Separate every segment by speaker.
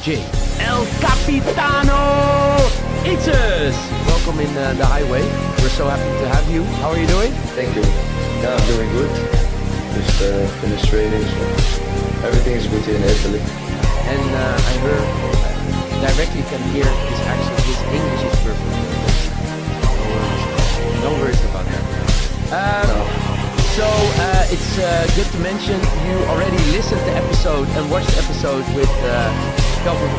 Speaker 1: FJ, El Capitano Itzes. Welcome in the highway. We're so happy to have you. How are you doing?
Speaker 2: Thank you. Yeah, I'm doing good. Just finished training, so everything is good here in Italy.
Speaker 1: And I heard directly can hear his accent. His English is perfect. No worries about that.
Speaker 2: No.
Speaker 1: So it's good to mention you already listened to episode and watched the episode with Kelvin.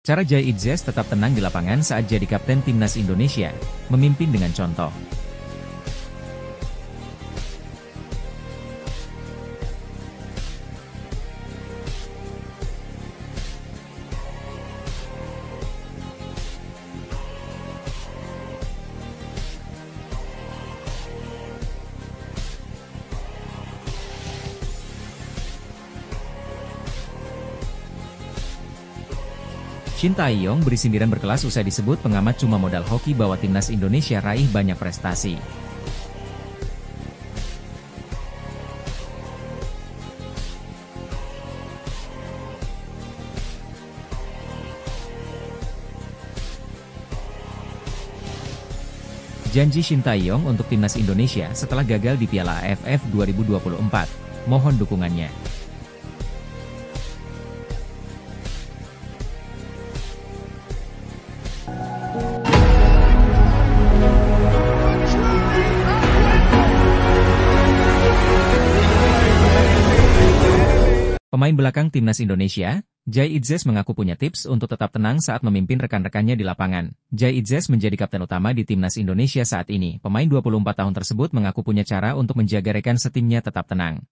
Speaker 3: Cara Jai Itzes tetap tenang di lapangan saat jadi kapten timnas Indonesia, memimpin dengan contoh. Shin Tae-yong beri sindiran berkelas usai disebut pengamat cuma modal hoki bahwa timnas Indonesia raih banyak prestasi. Janji Shin Tae-yong untuk timnas Indonesia setelah gagal di Piala AFF 2024. Mohon dukungannya. Pemain belakang timnas Indonesia, Jai Itzes mengaku punya tips untuk tetap tenang saat memimpin rekan-rekannya di lapangan. Jai Itzes menjadi kapten utama di timnas Indonesia saat ini. Pemain 24 tahun tersebut mengaku punya cara untuk menjaga rekan setimnya tetap tenang.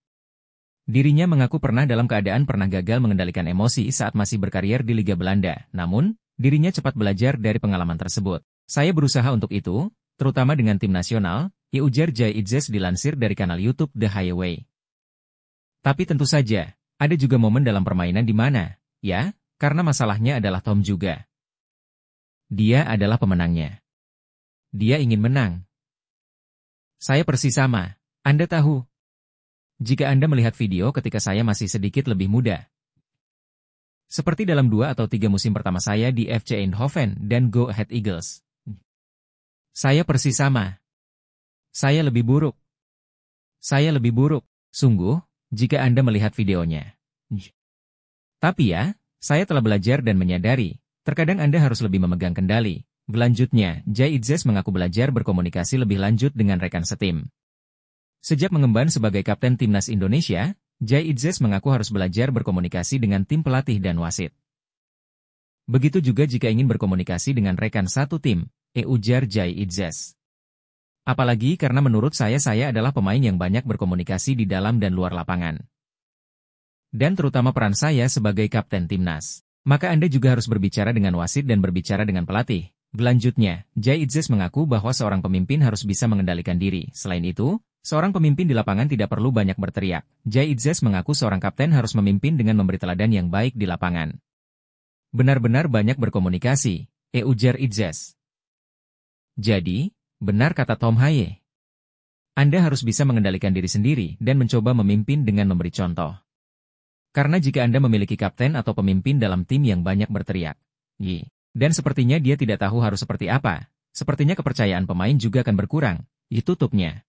Speaker 3: Dirinya mengaku pernah dalam keadaan pernah gagal mengendalikan emosi saat masih berkarier di Liga Belanda. Namun, dirinya cepat belajar dari pengalaman tersebut. Saya berusaha untuk itu, terutama dengan tim nasional, ujar Jai Itzes dilansir dari kanal YouTube The Highway. Tapi tentu saja, ada juga momen dalam permainan di mana, ya, karena masalahnya adalah Tom juga. Dia adalah pemenangnya. Dia ingin menang. Saya persis sama, Anda tahu. Jika Anda melihat video ketika saya masih sedikit lebih muda. Seperti dalam 2 atau 3 musim pertama saya di FC Eindhoven dan Go Ahead Eagles. Saya persis sama. Saya lebih buruk. Saya lebih buruk, sungguh. Jika Anda melihat videonya. Tapi ya, saya telah belajar dan menyadari, terkadang Anda harus lebih memegang kendali. Selanjutnya, Jai Itzes mengaku belajar berkomunikasi lebih lanjut dengan rekan setim. Sejak mengemban sebagai kapten timnas Indonesia, Jai Itzes mengaku harus belajar berkomunikasi dengan tim pelatih dan wasit. Begitu juga jika ingin berkomunikasi dengan rekan satu tim, ujar Jai Itzes. Apalagi karena menurut saya adalah pemain yang banyak berkomunikasi di dalam dan luar lapangan. Dan terutama peran saya sebagai kapten timnas. Maka Anda juga harus berbicara dengan wasit dan berbicara dengan pelatih. Selanjutnya, Jai Itzes mengaku bahwa seorang pemimpin harus bisa mengendalikan diri. Selain itu, seorang pemimpin di lapangan tidak perlu banyak berteriak. Jai Itzes mengaku seorang kapten harus memimpin dengan memberi teladan yang baik di lapangan. Benar-benar banyak berkomunikasi, ujar Itzes. Jadi, benar kata Tom Haye. Anda harus bisa mengendalikan diri sendiri dan mencoba memimpin dengan memberi contoh. Karena jika Anda memiliki kapten atau pemimpin dalam tim yang banyak berteriak, dan sepertinya dia tidak tahu harus seperti apa, sepertinya kepercayaan pemain juga akan berkurang, tutupnya.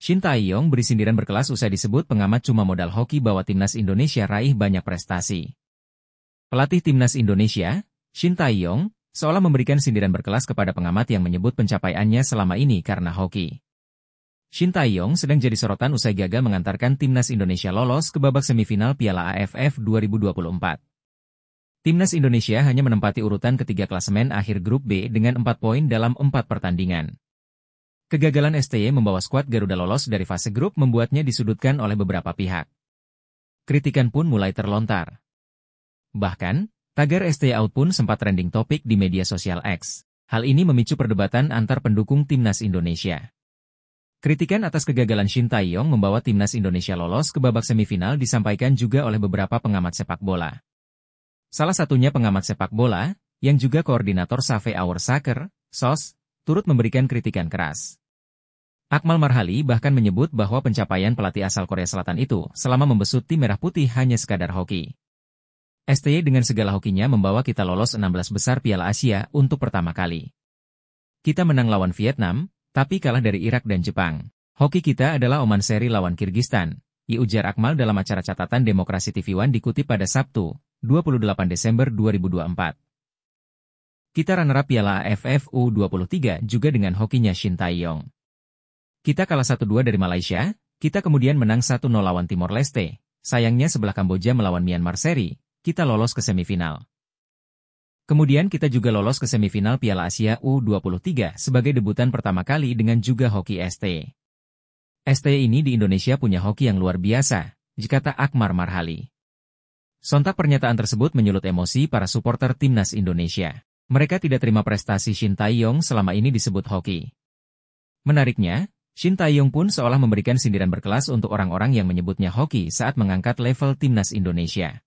Speaker 3: Shin Tae-yong beri sindiran berkelas usai disebut pengamat cuma modal hoki bahwa timnas Indonesia raih banyak prestasi. Pelatih timnas Indonesia, Shin Tae-yong, seolah memberikan sindiran berkelas kepada pengamat yang menyebut pencapaiannya selama ini karena hoki. Shin Tae-yong sedang jadi sorotan usai gagal mengantarkan timnas Indonesia lolos ke babak semifinal Piala AFF 2024. Timnas Indonesia hanya menempati urutan ketiga klasemen akhir grup B dengan 4 poin dalam 4 pertandingan. Kegagalan STY membawa skuad Garuda lolos dari fase grup membuatnya disudutkan oleh beberapa pihak. Kritikan pun mulai terlontar. Bahkan, tagar stay out pun sempat trending topik di media sosial X. Hal ini memicu perdebatan antar pendukung timnas Indonesia. Kritikan atas kegagalan Shin Tae-yong membawa timnas Indonesia lolos ke babak semifinal disampaikan juga oleh beberapa pengamat sepak bola. Salah satunya pengamat sepak bola, yang juga koordinator Save Our Soccer, SOS, turut memberikan kritikan keras. Akmal Marhali bahkan menyebut bahwa pencapaian pelatih asal Korea Selatan itu selama membesut tim merah putih hanya sekadar hoki. STY dengan segala hokinya membawa kita lolos 16 besar Piala Asia untuk pertama kali. Kita menang lawan Vietnam, tapi kalah dari Irak dan Jepang. Hoki kita adalah Oman seri lawan Kirgistan, ujar Akmal dalam acara catatan Demokrasi TV One dikutip pada Sabtu, 28 Desember 2024. Kita runner-up Piala AFF U23 juga dengan hokinya Shin Tae-yong. Kita kalah 1-2 dari Malaysia, kita kemudian menang 1-0 lawan Timor Leste, sayangnya sebelah Kamboja melawan Myanmar seri, kita lolos ke semifinal. Kemudian kita juga lolos ke semifinal Piala Asia U23 sebagai debutan pertama kali dengan juga hoki ST. ST ini di Indonesia punya hoki yang luar biasa, kata Akmal Marhali. Sontak pernyataan tersebut menyulut emosi para supporter timnas Indonesia. Mereka tidak terima prestasi Shin Tae-yong selama ini disebut hoki. Menariknya, Shin Tae-yong pun seolah memberikan sindiran berkelas untuk orang-orang yang menyebutnya hoki saat mengangkat level timnas Indonesia.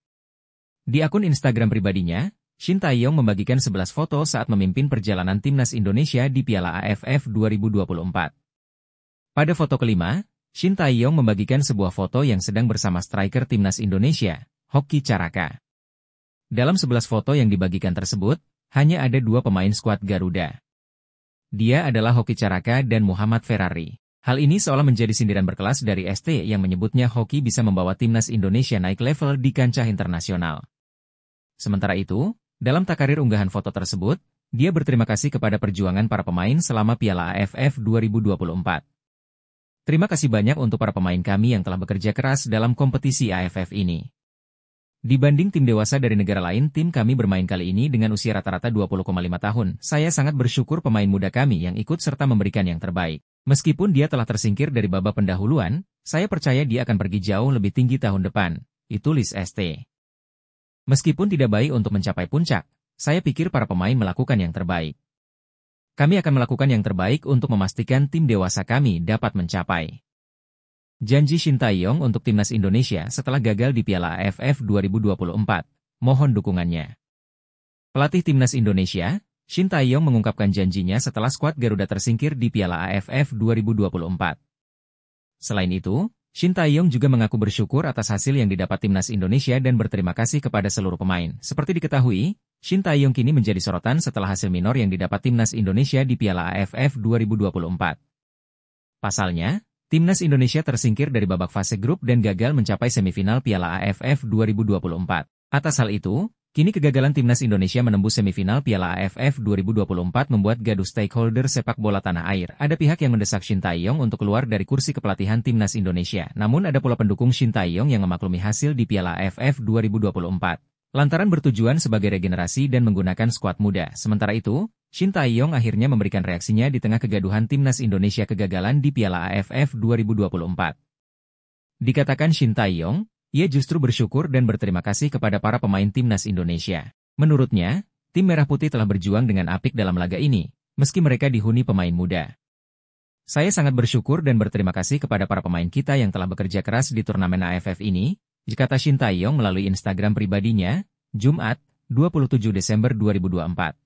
Speaker 3: Di akun Instagram pribadinya, Shin Tae-yong membagikan 11 foto saat memimpin perjalanan timnas Indonesia di Piala AFF 2024. Pada foto kelima, Shin Tae-yong membagikan sebuah foto yang sedang bersama striker timnas Indonesia, Hoki Caraka. Dalam 11 foto yang dibagikan tersebut, hanya ada 2 pemain skuad Garuda. Dia adalah Hoki Caraka dan Muhammad Ferrari. Hal ini seolah menjadi sindiran berkelas dari ST yang menyebutnya hoki bisa membawa timnas Indonesia naik level di kancah internasional. Sementara itu, dalam takarir unggahan foto tersebut, dia berterima kasih kepada perjuangan para pemain selama Piala AFF 2024. Terima kasih banyak untuk para pemain kami yang telah bekerja keras dalam kompetisi AFF ini. Dibanding tim dewasa dari negara lain, tim kami bermain kali ini dengan usia rata-rata 20,5 tahun. Saya sangat bersyukur pemain muda kami yang ikut serta memberikan yang terbaik. Meskipun dia telah tersingkir dari babak pendahuluan, saya percaya dia akan pergi jauh lebih tinggi tahun depan, tulis ST. Meskipun tidak baik untuk mencapai puncak, saya pikir para pemain melakukan yang terbaik. Kami akan melakukan yang terbaik untuk memastikan tim dewasa kami dapat mencapai. Janji Shin Tae-yong untuk timnas Indonesia setelah gagal di Piala AFF 2024. Mohon dukungannya. Pelatih timnas Indonesia, Shin Tae-yong mengungkapkan janjinya setelah skuad Garuda tersingkir di Piala AFF 2024. Selain itu, Shin Tae-yong juga mengaku bersyukur atas hasil yang didapat timnas Indonesia dan berterima kasih kepada seluruh pemain. Seperti diketahui, Shin Tae-yong kini menjadi sorotan setelah hasil minor yang didapat timnas Indonesia di Piala AFF 2024. Pasalnya, timnas Indonesia tersingkir dari babak fase grup dan gagal mencapai semifinal Piala AFF 2024. Atas hal itu, kini kegagalan timnas Indonesia menembus semifinal Piala AFF 2024 membuat gaduh stakeholder sepak bola tanah air. Ada pihak yang mendesak Shin Tae-yong untuk keluar dari kursi kepelatihan timnas Indonesia. Namun ada pula pendukung Shin Tae-yong yang memaklumi hasil di Piala AFF 2024. Lantaran bertujuan sebagai regenerasi dan menggunakan skuad muda. Sementara itu, Shin Tae-yong akhirnya memberikan reaksinya di tengah kegaduhan timnas Indonesia kegagalan di Piala AFF 2024. Dikatakan Shin Tae-yong, ia justru bersyukur dan berterima kasih kepada para pemain timnas Indonesia. Menurutnya, tim Merah Putih telah berjuang dengan apik dalam laga ini, meski mereka dihuni pemain muda. Saya sangat bersyukur dan berterima kasih kepada para pemain kita yang telah bekerja keras di turnamen AFF ini, kata Shin Tae-yong melalui Instagram pribadinya, Jumat, 27 Desember 2024.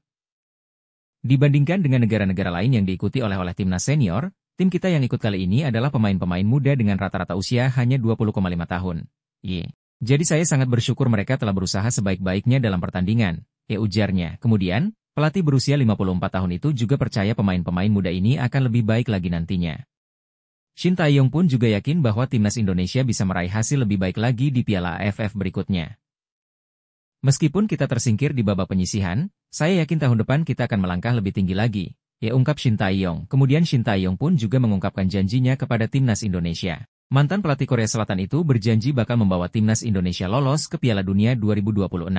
Speaker 3: Dibandingkan dengan negara-negara lain yang diikuti oleh timnas senior, tim kita yang ikut kali ini adalah pemain-pemain muda dengan rata-rata usia hanya 20,5 tahun. Jadi saya sangat bersyukur mereka telah berusaha sebaik-baiknya dalam pertandingan, ujarnya. Kemudian, pelatih berusia 54 tahun itu juga percaya pemain-pemain muda ini akan lebih baik lagi nantinya. Shin Tae-yong pun juga yakin bahwa timnas Indonesia bisa meraih hasil lebih baik lagi di Piala AFF berikutnya. Meskipun kita tersingkir di babak penyisihan, saya yakin tahun depan kita akan melangkah lebih tinggi lagi, ungkap Shin Tae-yong. Kemudian Shin Tae-yong pun juga mengungkapkan janjinya kepada timnas Indonesia. Mantan pelatih Korea Selatan itu berjanji bakal membawa timnas Indonesia lolos ke Piala Dunia 2026.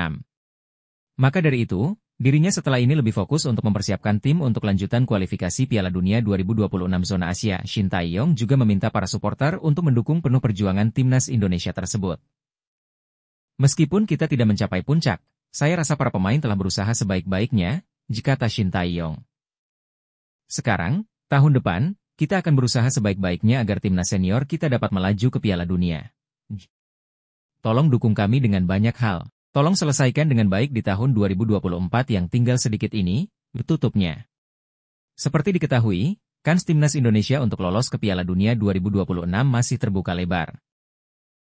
Speaker 3: Maka dari itu, dirinya setelah ini lebih fokus untuk mempersiapkan tim untuk lanjutan kualifikasi Piala Dunia 2026 zona Asia. Shin Tae-yong juga meminta para supporter untuk mendukung penuh perjuangan timnas Indonesia tersebut. Meskipun kita tidak mencapai puncak, saya rasa para pemain telah berusaha sebaik-baiknya, kata Shin Tae-yong. Sekarang, tahun depan, kita akan berusaha sebaik-baiknya agar timnas senior kita dapat melaju ke Piala Dunia. Tolong dukung kami dengan banyak hal. Tolong selesaikan dengan baik di tahun 2024 yang tinggal sedikit ini, tutupnya. Seperti diketahui, kans timnas Indonesia untuk lolos ke Piala Dunia 2026 masih terbuka lebar.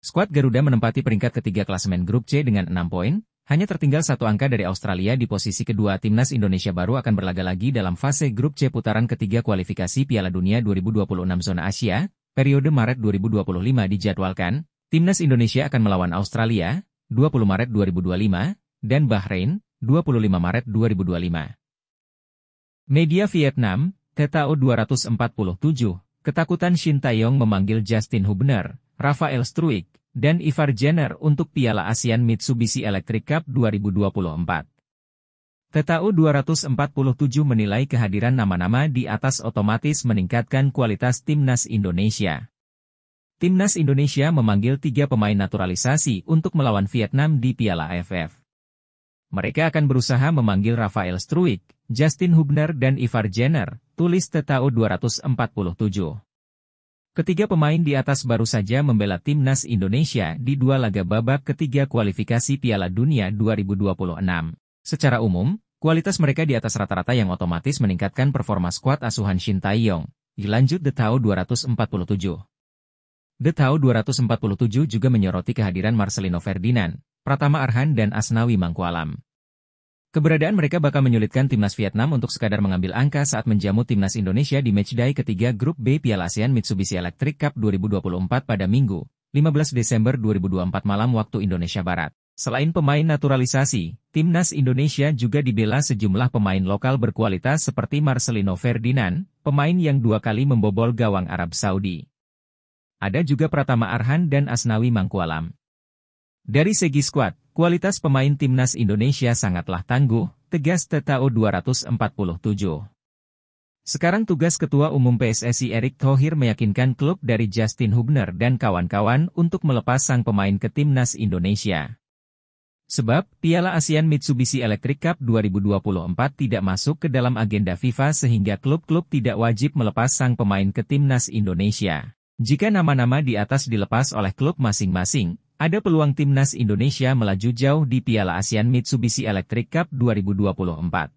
Speaker 3: Skuad Garuda menempati peringkat ketiga klasemen grup C dengan 6 poin, hanya tertinggal 1 angka dari Australia di posisi kedua. Timnas Indonesia baru akan berlaga lagi dalam fase grup C putaran ketiga kualifikasi Piala Dunia 2026 zona Asia, periode Maret 2025 dijadwalkan. Timnas Indonesia akan melawan Australia, 20 Maret 2025, dan Bahrain, 25 Maret 2025. Media Vietnam, TTO 247, ketakutan Shin Tae-yong memanggil Justin Hubner, Rafael Struijk, dan Ivar Jenner untuk Piala ASEAN Mitsubishi Electric Cup 2024. TTO 247 menilai kehadiran nama-nama di atas otomatis meningkatkan kualitas timnas Indonesia. Timnas Indonesia memanggil 3 pemain naturalisasi untuk melawan Vietnam di Piala AFF. Mereka akan berusaha memanggil Rafael Struijk, Justin Hubner dan Ivar Jenner, tulis TTO 247. Ketiga pemain di atas baru saja membela timnas Indonesia di 2 laga babak ketiga kualifikasi Piala Dunia 2026. Secara umum, kualitas mereka di atas rata-rata yang otomatis meningkatkan performa skuad asuhan Shin Tae-yong, dilanjut TTO 247. TTO 247 juga menyoroti kehadiran Marcelino Ferdinand, Pratama Arhan dan Asnawi Mangkualam. Keberadaan mereka bakal menyulitkan timnas Vietnam untuk sekadar mengambil angka saat menjamu timnas Indonesia di matchday ketiga grup B Piala ASEAN Mitsubishi Electric Cup 2024 pada Minggu, 15 Desember 2024 malam waktu Indonesia Barat. Selain pemain naturalisasi, timnas Indonesia juga dibela sejumlah pemain lokal berkualitas seperti Marcelino Ferdinand, pemain yang 2 kali membobol gawang Arab Saudi. Ada juga Pratama Arhan dan Asnawi Mangkualam. Dari segi skuad, kualitas pemain timnas Indonesia sangatlah tangguh, tegas TTO 247. Sekarang tugas Ketua Umum PSSI Erick Thohir meyakinkan klub dari Justin Hubner dan kawan-kawan untuk melepas sang pemain ke timnas Indonesia. Sebab, Piala ASEAN Mitsubishi Electric Cup 2024 tidak masuk ke dalam agenda FIFA sehingga klub-klub tidak wajib melepas sang pemain ke timnas Indonesia. Jika nama-nama di atas dilepas oleh klub masing-masing, ada peluang timnas Indonesia melaju jauh di Piala ASEAN Mitsubishi Electric Cup 2024.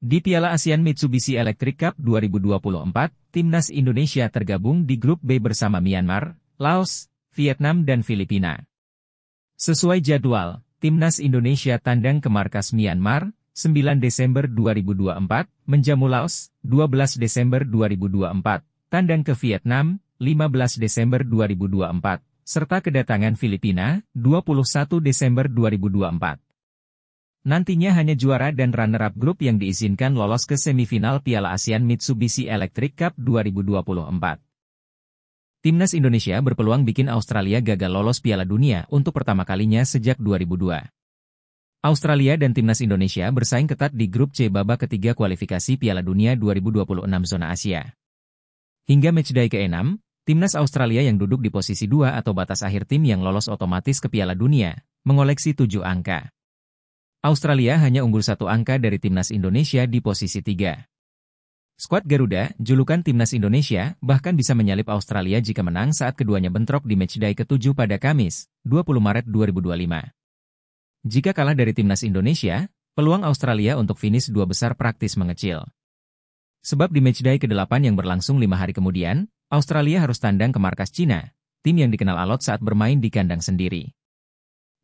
Speaker 3: Di Piala ASEAN Mitsubishi Electric Cup 2024, timnas Indonesia tergabung di grup B bersama Myanmar, Laos, Vietnam dan Filipina. Sesuai jadwal, timnas Indonesia tandang ke markas Myanmar, 9 Desember 2024, menjamu Laos, 12 Desember 2024, tandang ke Vietnam, 15 Desember 2024. Serta kedatangan Filipina, 21 Desember 2024. Nantinya hanya juara dan runner-up grup yang diizinkan lolos ke semifinal Piala ASEAN Mitsubishi Electric Cup 2024. Timnas Indonesia berpeluang bikin Australia gagal lolos Piala Dunia untuk pertama kalinya sejak 2002. Australia dan Timnas Indonesia bersaing ketat di grup C babak ketiga kualifikasi Piala Dunia 2026 zona Asia. Hingga matchday ke-6, Timnas Australia yang duduk di posisi 2 atau batas akhir tim yang lolos otomatis ke Piala Dunia, mengoleksi 7 angka. Australia hanya unggul 1 angka dari Timnas Indonesia di posisi 3. Skuad Garuda, julukan Timnas Indonesia, bahkan bisa menyalip Australia jika menang saat keduanya bentrok di matchday ke-7 pada Kamis, 20 Maret 2025. Jika kalah dari Timnas Indonesia, peluang Australia untuk finish 2 besar praktis mengecil. Sebab di matchday ke-8 yang berlangsung 5 hari kemudian, Australia harus tandang ke markas Cina, tim yang dikenal alot saat bermain di kandang sendiri.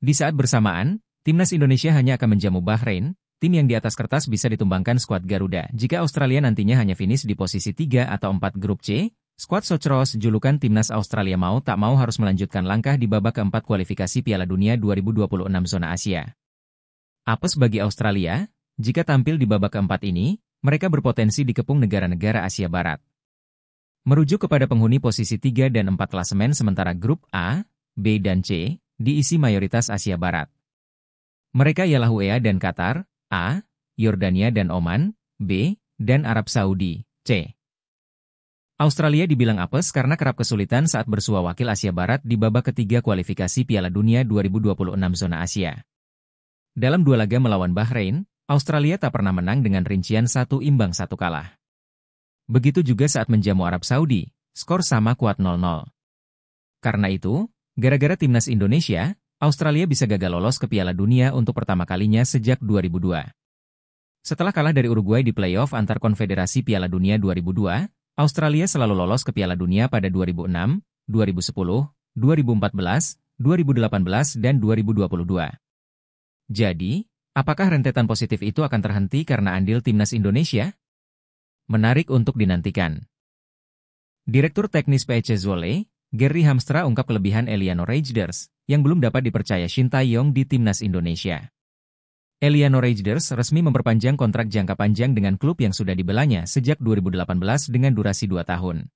Speaker 3: Di saat bersamaan, Timnas Indonesia hanya akan menjamu Bahrain, tim yang di atas kertas bisa ditumbangkan skuad Garuda. Jika Australia nantinya hanya finish di posisi 3 atau 4 grup C, skuad Socceroos julukan Timnas Australia mau tak mau harus melanjutkan langkah di babak keempat kualifikasi Piala Dunia 2026 zona Asia. Apes bagi Australia, jika tampil di babak keempat ini, mereka berpotensi dikepung negara-negara Asia Barat. Merujuk kepada penghuni posisi 3 dan 4 klasemen sementara grup A, B dan C, diisi mayoritas Asia Barat. Mereka ialah UEA dan Qatar, A, Yordania dan Oman, B, dan Arab Saudi, C. Australia dibilang apes karena kerap kesulitan saat bersua wakil Asia Barat di babak ketiga kualifikasi Piala Dunia 2026 zona Asia. Dalam 2 laga melawan Bahrain, Australia tak pernah menang dengan rincian 1 imbang 1 kalah. Begitu juga saat menjamu Arab Saudi, skor sama kuat 0-0. Karena itu, gara-gara timnas Indonesia, Australia bisa gagal lolos ke Piala Dunia untuk pertama kalinya sejak 2002. Setelah kalah dari Uruguay di playoff antar konfederasi Piala Dunia 2002, Australia selalu lolos ke Piala Dunia pada 2006, 2010, 2014, 2018, dan 2022. Jadi, apakah rentetan positif itu akan terhenti karena andil timnas Indonesia? Menarik untuk dinantikan. Direktur teknis PEC Zwolle, Gerry Hamstra ungkap kelebihan Eliano Reijnders, yang belum dapat dipercaya Shin Tae-yong di timnas Indonesia. Eliano Reijnders resmi memperpanjang kontrak jangka panjang dengan klub yang sudah dibelanya sejak 2018 dengan durasi 2 tahun.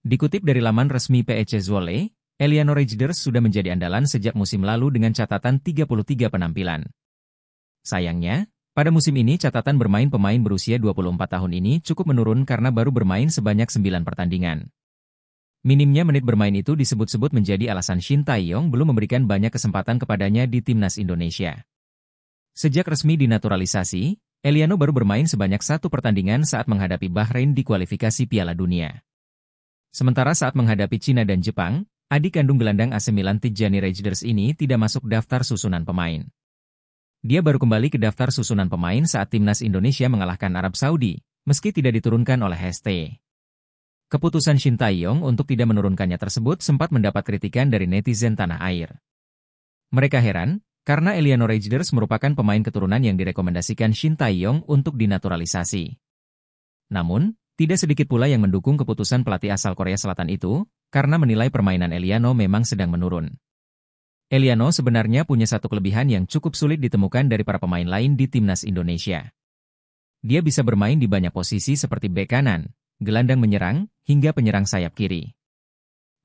Speaker 3: Dikutip dari laman resmi PEC Zwolle, Eliano Reijnders sudah menjadi andalan sejak musim lalu dengan catatan 33 penampilan. Sayangnya, pada musim ini catatan bermain pemain berusia 24 tahun ini cukup menurun karena baru bermain sebanyak 9 pertandingan. Minimnya menit bermain itu disebut-sebut menjadi alasan Shin Tae-yong belum memberikan banyak kesempatan kepadanya di timnas Indonesia. Sejak resmi dinaturalisasi, Eliano baru bermain sebanyak 1 pertandingan saat menghadapi Bahrain di kualifikasi Piala Dunia. Sementara saat menghadapi Cina dan Jepang, adik kandung gelandang AC Milan Tijjani Reijnders ini tidak masuk daftar susunan pemain. Dia baru kembali ke daftar susunan pemain saat timnas Indonesia mengalahkan Arab Saudi, meski tidak diturunkan oleh HST. Keputusan Shin Tae-yong untuk tidak menurunkannya tersebut sempat mendapat kritikan dari netizen tanah air. Mereka heran, karena Eliano Reijnders merupakan pemain keturunan yang direkomendasikan Shin Tae-yong untuk dinaturalisasi. Namun, tidak sedikit pula yang mendukung keputusan pelatih asal Korea Selatan itu, karena menilai permainan Eliano memang sedang menurun. Eliano sebenarnya punya satu kelebihan yang cukup sulit ditemukan dari para pemain lain di timnas Indonesia. Dia bisa bermain di banyak posisi seperti bek kanan, gelandang menyerang, hingga penyerang sayap kiri.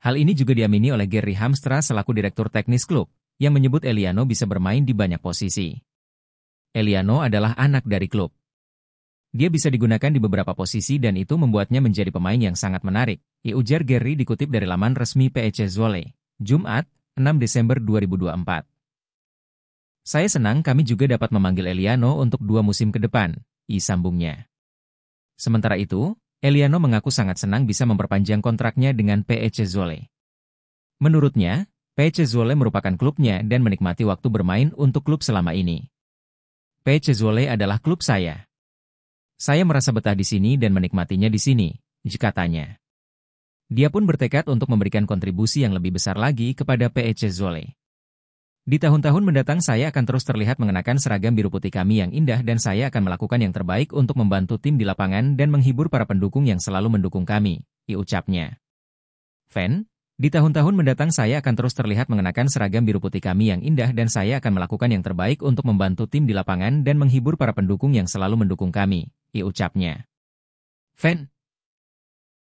Speaker 3: Hal ini juga diamini oleh Gerry Hamstra selaku direktur teknis klub, yang menyebut Eliano bisa bermain di banyak posisi. Eliano adalah anak dari klub. Dia bisa digunakan di beberapa posisi dan itu membuatnya menjadi pemain yang sangat menarik, ujar Gerry dikutip dari laman resmi PEC Zwolle, Jumat, 6 Desember 2024. Saya senang kami juga dapat memanggil Eliano untuk 2 musim ke depan, sambungnya. Sementara itu, Eliano mengaku sangat senang bisa memperpanjang kontraknya dengan PEC Zwolle. Menurutnya, PEC Zwolle merupakan klubnya dan menikmati waktu bermain untuk klub selama ini. PEC Zwolle adalah klub saya. Saya merasa betah di sini dan menikmatinya di sini, katanya. Dia pun bertekad untuk memberikan kontribusi yang lebih besar lagi kepada PEC Zwolle. Di tahun-tahun mendatang saya akan terus terlihat mengenakan seragam biru putih kami yang indah dan saya akan melakukan yang terbaik untuk membantu tim di lapangan dan menghibur para pendukung yang selalu mendukung kami, ucapnya. Fan, di tahun-tahun mendatang saya akan terus terlihat mengenakan seragam biru putih kami yang indah dan saya akan melakukan yang terbaik untuk membantu tim di lapangan dan menghibur para pendukung yang selalu mendukung kami, ucapnya. Fan.